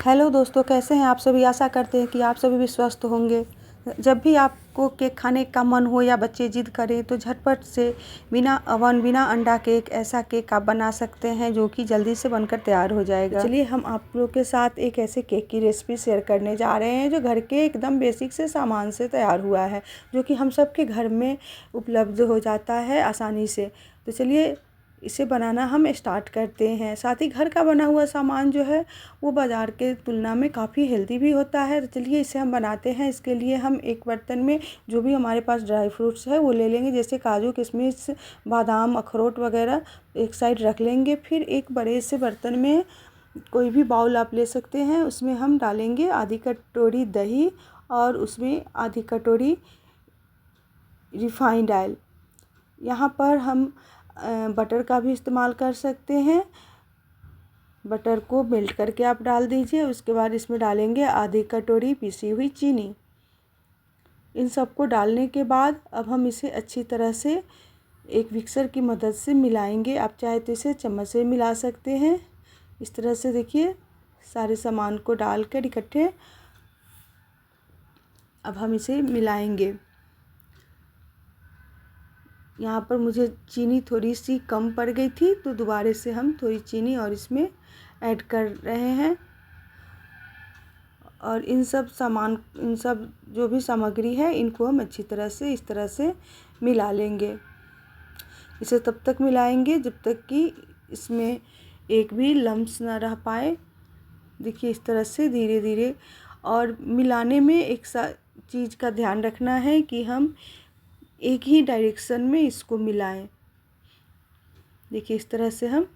Hello दोस्तों, कैसे हैं आप सभी। आशा करते हैं कि आप सभी भी स्वस्थ होंगे। जब भी आपको केक खाने का मन हो या बच्चे जिद करें तो झटपट से बिना ओवन बिना अंडा केक ऐसा केक आप बना सकते हैं जो कि जल्दी से बनकर तैयार हो जाएगा। चलिए हम आप लोग के साथ एक ऐसे केक की रेसिपी शेयर करने जा रहे हैं जो घर के एकदम बेसिक से सामान से तैयार हुआ है, जो कि हम सब के घर में उपलब्ध हो जाता है आसानी से। तो चलिए इसे बनाना हम स्टार्ट करते हैं। साथ ही घर का बना हुआ सामान जो है वो बाज़ार के तुलना में काफ़ी हेल्दी भी होता है। तो चलिए इसे हम बनाते हैं। इसके लिए हम एक बर्तन में जो भी हमारे पास ड्राई फ्रूट्स है वो ले लेंगे, जैसे काजू किशमिश बादाम अखरोट वगैरह एक साइड रख लेंगे। फिर एक बड़े से बर्तन में कोई भी बाउल आप ले सकते हैं, उसमें हम डालेंगे आधी कटोरी दही और उसमें आधी कटोरी रिफाइंड ऑयल। यहाँ पर हम बटर का भी इस्तेमाल कर सकते हैं। बटर को मेल्ट करके आप डाल दीजिए। उसके बाद इसमें डालेंगे आधी कटोरी पिसी हुई चीनी। इन सबको डालने के बाद अब हम इसे अच्छी तरह से एक मिक्सर की मदद से मिलाएंगे। आप चाहे तो इसे चम्मच से मिला सकते हैं। इस तरह से देखिए सारे सामान को डालकर इकट्ठे अब हम इसे मिलाएंगे। यहाँ पर मुझे चीनी थोड़ी सी कम पड़ गई थी तो दोबारा से हम थोड़ी चीनी और इसमें ऐड कर रहे हैं। और इन सब जो भी सामग्री है इनको हम अच्छी तरह से इस तरह से मिला लेंगे। इसे तब तक मिलाएंगे जब तक कि इसमें एक भी लम्स ना रह पाए। देखिए इस तरह से धीरे धीरे। और मिलाने में एक चीज़ का ध्यान रखना है कि हम एक ही डायरेक्शन में इसको मिलाएं। देखिए इस तरह से हम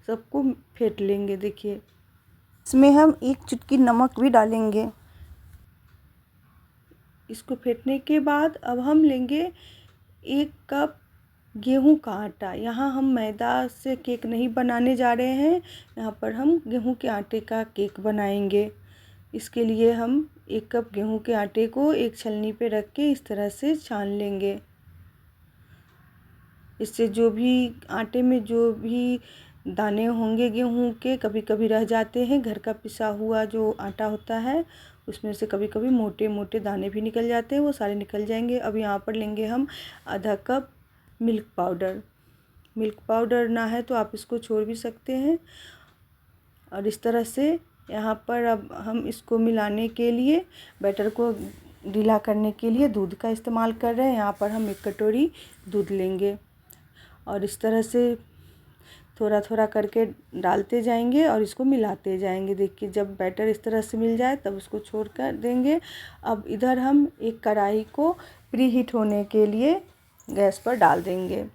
सबको फेंट लेंगे। देखिए इसमें हम एक चुटकी नमक भी डालेंगे। इसको फेंटने के बाद अब हम लेंगे 1 कप गेहूं का आटा। यहाँ हम मैदा से केक नहीं बनाने जा रहे हैं, यहाँ पर हम गेहूं के आटे का केक बनाएंगे। इसके लिए हम 1 कप गेहूं के आटे को एक छलनी पे रख के इस तरह से छान लेंगे। इससे जो भी आटे में जो भी दाने होंगे गेहूं के कभी कभी रह जाते हैं। घर का पिसा हुआ जो आटा होता है उसमें से कभी कभी मोटे मोटे दाने भी निकल जाते हैं, वो सारे निकल जाएंगे। अब यहाँ पर लेंगे हम आधा cup milk powder. Milk powder ना है तो आप इसको छोड़ भी सकते हैं। और इस तरह से यहाँ पर अब हम इसको मिलाने के लिए बैटर को ढीला करने के लिए दूध का इस्तेमाल कर रहे हैं। यहाँ पर हम 1 कटोरी दूध लेंगे और इस तरह से थोड़ा थोड़ा करके डालते जाएंगे और इसको मिलाते जाएंगे। देखिए जब बैटर इस तरह से मिल जाए तब उसको छोड़ कर देंगे। अब इधर हम एक कढ़ाई को प्री हीट होने के लिए गैस पर डाल देंगे।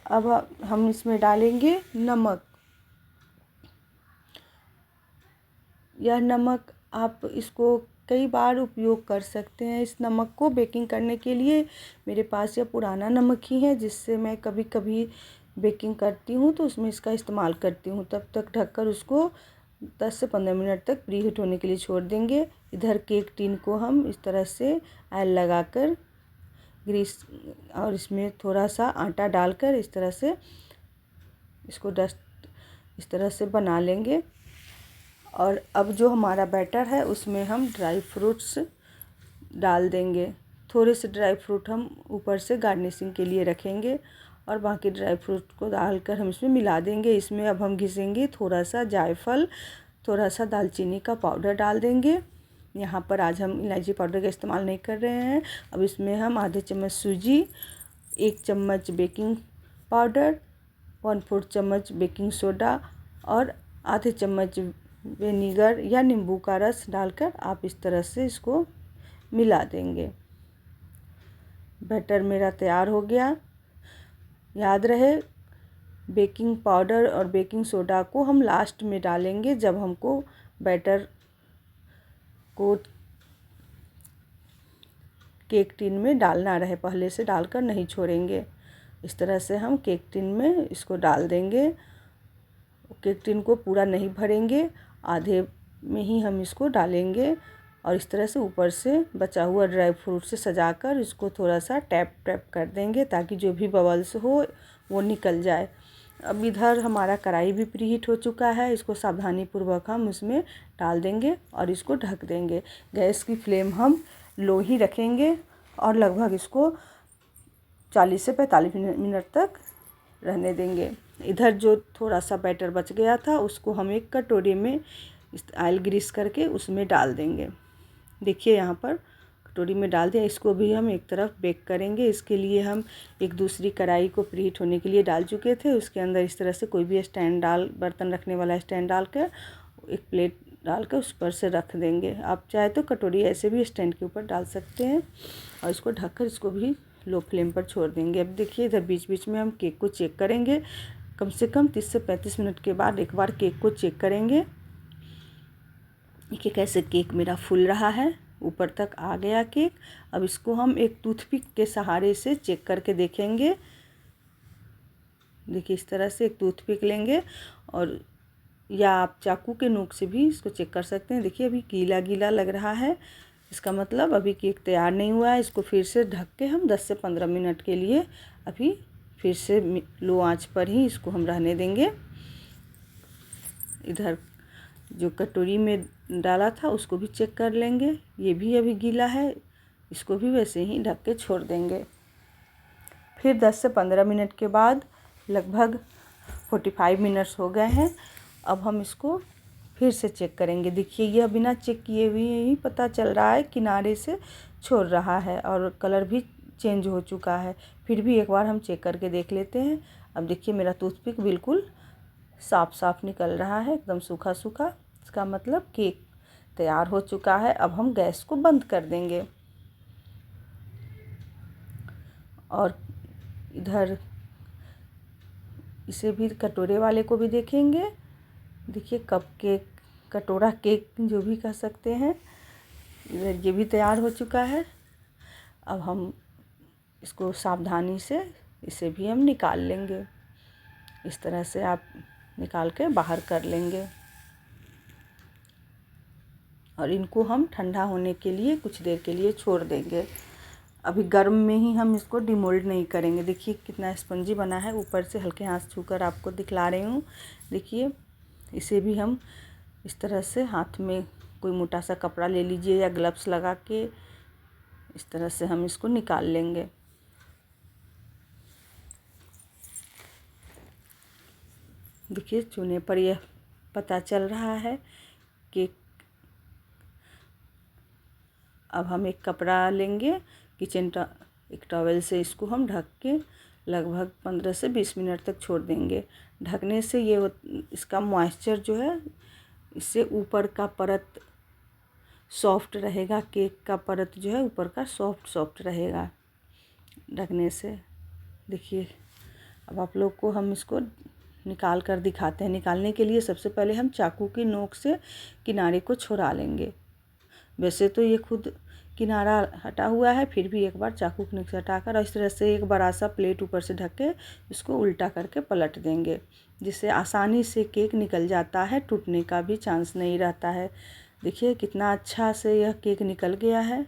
अब हम इसमें डालेंगे नमक। यह नमक आप इसको कई बार उपयोग कर सकते हैं। इस नमक को बेकिंग करने के लिए मेरे पास यह पुराना नमक ही है, जिससे मैं कभी कभी बेकिंग करती हूँ तो उसमें इसका इस्तेमाल करती हूँ। तब तक ढककर उसको 10 से 15 मिनट तक प्री हीट होने के लिए छोड़ देंगे। इधर केक टिन को हम इस तरह से ऑयल लगाकर ग्रीस और इसमें थोड़ा सा आटा डालकर इस तरह से इसको डस्ट इस तरह से बना लेंगे। और अब जो हमारा बैटर है उसमें हम ड्राई फ्रूट्स डाल देंगे। थोड़े से ड्राई फ्रूट हम ऊपर से गार्निशिंग के लिए रखेंगे और बाकी ड्राई फ्रूट को डालकर हम इसमें मिला देंगे। इसमें अब हम घिसेंगे थोड़ा सा जायफल, थोड़ा सा दालचीनी का पाउडर डाल देंगे। यहाँ पर आज हम इलायची पाउडर का इस्तेमाल नहीं कर रहे हैं। अब इसमें हम आधे चम्मच सूजी, 1 चम्मच बेकिंग पाउडर, 1/4 चम्मच बेकिंग सोडा और आधे चम्मच विनेगर या नींबू का रस डालकर आप इस तरह से इसको मिला देंगे। बैटर मेरा तैयार हो गया। याद रहे बेकिंग पाउडर और बेकिंग सोडा को हम लास्ट में डालेंगे जब हमको बैटर को केक टिन में डालना रहे, पहले से डालकर नहीं छोड़ेंगे। इस तरह से हम केक टिन में इसको डाल देंगे। केक टिन को पूरा नहीं भरेंगे, आधे में ही हम इसको डालेंगे और इस तरह से ऊपर से बचा हुआ ड्राई फ्रूट से सजाकर इसको थोड़ा सा टैप टैप कर देंगे ताकि जो भी बबल्स हो वो निकल जाए। अब इधर हमारा कढ़ाई भी प्रीहीट हो चुका है। इसको सावधानीपूर्वक हम उसमें डाल देंगे और इसको ढक देंगे। गैस की फ्लेम हम लो ही रखेंगे और लगभग इसको 40 से 45 मिनट तक रहने देंगे। इधर जो थोड़ा सा बैटर बच गया था उसको हम एक कटोरी में ऑयल ग्रीस करके उसमें डाल देंगे। देखिए यहाँ पर कटोरी में डाल दिया। इसको भी हम एक तरफ बेक करेंगे। इसके लिए हम एक दूसरी कढ़ाई को प्रीहीट होने के लिए डाल चुके थे। उसके अंदर इस तरह से कोई भी बर्तन रखने वाला स्टैंड डाल कर एक प्लेट डाल कर उस पर से रख देंगे। आप चाहे तो कटोरी ऐसे भी स्टैंड के ऊपर डाल सकते हैं और इसको ढककर इसको भी लो फ्लेम पर छोड़ देंगे। अब देखिए इधर बीच बीच में हम केक को चेक करेंगे। कम से कम 30 से 35 मिनट के बाद एक बार केक को चेक करेंगे। देखिए कैसे केक मेरा फूल रहा है, ऊपर तक आ गया केक। अब इसको हम एक टूथपिक के सहारे से चेक करके देखेंगे। देखिए इस तरह से एक टूथपिक लेंगे और या आप चाकू के नोक से भी इसको चेक कर सकते हैं। देखिए अभी गीला गीला लग रहा है, इसका मतलब अभी केक तैयार नहीं हुआ है। इसको फिर से ढक के हम 10 से 15 मिनट के लिए अभी फिर से लो आंच पर ही इसको हम रहने देंगे। इधर जो कटोरी में डाला था उसको भी चेक कर लेंगे। ये भी अभी गीला है, इसको भी वैसे ही ढक के छोड़ देंगे। फिर 10 से 15 मिनट के बाद लगभग 45 मिनट्स हो गए हैं। अब हम इसको फिर से चेक करेंगे। देखिए यह बिना चेक किए हुए ही पता चल रहा है, किनारे से छोड़ रहा है और कलर भी चेंज हो चुका है। फिर भी एक बार हम चेक करके देख लेते हैं। अब देखिए मेरा टूथपिक बिल्कुल साफ साफ निकल रहा है, एकदम सूखा सूखा। इसका मतलब केक तैयार हो चुका है। अब हम गैस को बंद कर देंगे और इधर इसे भी कटोरे वाले को भी देखेंगे। देखिए कप केक, कटोरा केक जो भी कह सकते हैं, ये भी तैयार हो चुका है। अब हम इसको सावधानी से इसे भी हम निकाल लेंगे। इस तरह से आप निकाल के बाहर कर लेंगे और इनको हम ठंडा होने के लिए कुछ देर के लिए छोड़ देंगे। अभी गर्म में ही हम इसको डिमोल्ड नहीं करेंगे। देखिए कितना स्पंजी बना है, ऊपर से हल्के हाथ छूकर आपको दिखला रही हूँ। देखिए इसे भी हम इस तरह से हाथ में कोई मोटा सा कपड़ा ले लीजिए या ग्लव्स लगा के इस तरह से हम इसको निकाल लेंगे। देखिए छूने पर यह पता चल रहा है कि अब हम एक कपड़ा लेंगे, एक टॉवेल से इसको हम ढक के लगभग 15 से 20 मिनट तक छोड़ देंगे। ढकने से ये इसका मॉइस्चर जो है, इससे ऊपर का परत सॉफ्ट रहेगा। केक का परत जो है ऊपर का सॉफ्ट रहेगा ढकने से। देखिए अब आप लोग को हम इसको निकाल कर दिखाते हैं। निकालने के लिए सबसे पहले हम चाकू की नोक से किनारे को छुड़ा लेंगे। वैसे तो ये खुद किनारा हटा हुआ है, फिर भी एक बार चाकू की नोक से हटाकर और इस तरह से एक बड़ा सा प्लेट ऊपर से ढक के इसको उल्टा करके पलट देंगे, जिससे आसानी से केक निकल जाता है, टूटने का भी चांस नहीं रहता है। देखिए कितना अच्छा से यह केक निकल गया है,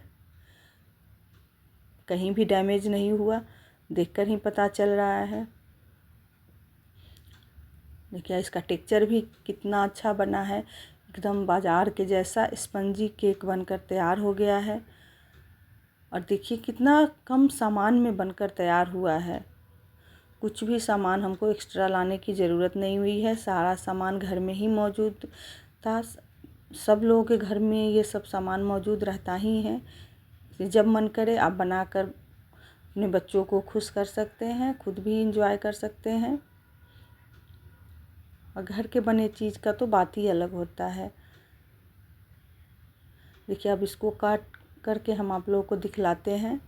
कहीं भी डैमेज नहीं हुआ, देखकर ही पता चल रहा है। देखिए इसका टेक्सचर भी कितना अच्छा बना है, एकदम बाज़ार के जैसा स्पंजी केक बनकर तैयार हो गया है। और देखिए कितना कम सामान में बनकर तैयार हुआ है। कुछ भी सामान हमको एक्स्ट्रा लाने की ज़रूरत नहीं हुई है, सारा सामान घर में ही मौजूद था। सब लोगों के घर में ये सब सामान मौजूद रहता ही है। जब मन करे आप बनाकर अपने बच्चों को खुश कर सकते हैं, खुद भी इंजॉय कर सकते हैं। और घर के बने चीज़ का तो बात ही अलग होता है। देखिए अब इसको काट करके हम आप लोगों को दिखलाते हैं।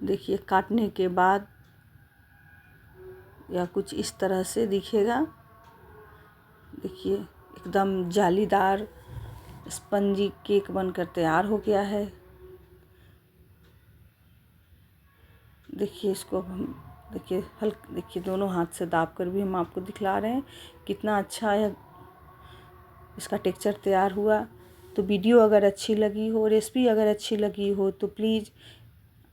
देखिए काटने के बाद या कुछ इस तरह से दिखेगा। देखिए एकदम जालीदार स्पंजी केक बनकर तैयार हो गया है। देखिए इसको हम देखिए दोनों हाथ से दाब कर भी हम आपको दिखला रहे हैं कितना अच्छा है इसका टेक्सचर तैयार हुआ। तो वीडियो अगर अच्छी लगी हो, रेसिपी अगर अच्छी लगी हो तो प्लीज़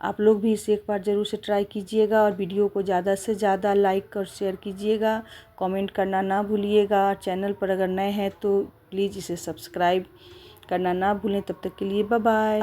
आप लोग भी इसे एक बार ज़रूर से ट्राई कीजिएगा और वीडियो को ज़्यादा से ज़्यादा लाइक और शेयर कीजिएगा। कमेंट करना ना भूलिएगा। चैनल पर अगर नए हैं तो प्लीज़ इसे सब्सक्राइब करना ना भूलें। तब तक के लिए बाय बाय।